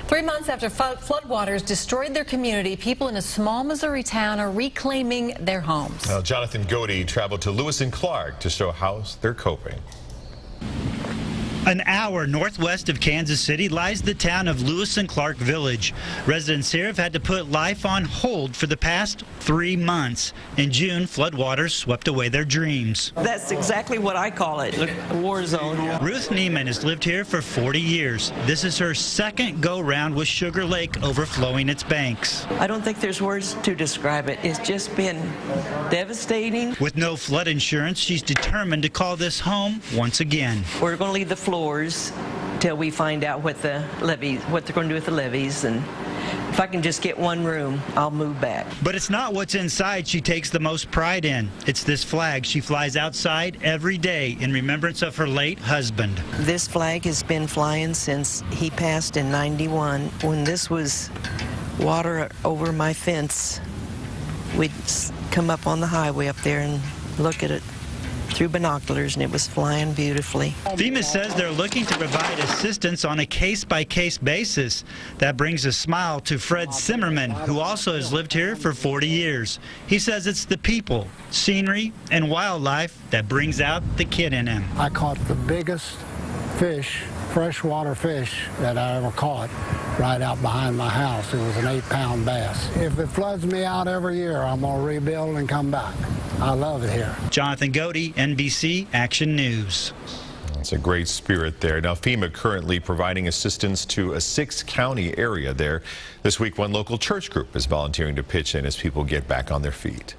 3 months after floodwaters destroyed their community, people in a small Missouri town are reclaiming their homes. Well, Jonathan Godey traveled to Lewis and Clark to show how they're coping. An hour northwest of Kansas City lies the town of Lewis and Clark Village. Residents here have had to put life on hold for the past 3 months. In June, floodwaters swept away their dreams. That's exactly what I call it, a war zone. Ruth Neiman has lived here for 40 years. This is her second go-round with Sugar Lake overflowing its banks. I don't think there's words to describe it. It's just been devastating. With no flood insurance, she's determined to call this home once again. We're going to leave the floors till we find out what they're going to do with the levees, and if I can just get one room, I'll move back. But it's not what's inside she takes the most pride in. It's this flag she flies outside every day in remembrance of her late husband. This flag has been flying since he passed in '91. When this was water over my fence, we'd come up on the highway up there and look at it through binoculars, and it was flying beautifully. FEMA says they're looking to provide assistance on a case-by-case basis. That brings a smile to Fred Zimmerman, who also has lived here for 40 years. He says it's the people, scenery, and wildlife that brings out the kid in him. I caught the biggest fish, freshwater fish, that I ever caught right out behind my house. It was an 8-pound bass. If it floods me out every year, I'm going to rebuild and come back. I love it here. Jonathan Godey, NBC Action News. It's a great spirit there. Now, FEMA currently providing assistance to a 6-county area there. This week, one local church group is volunteering to pitch in as people get back on their feet.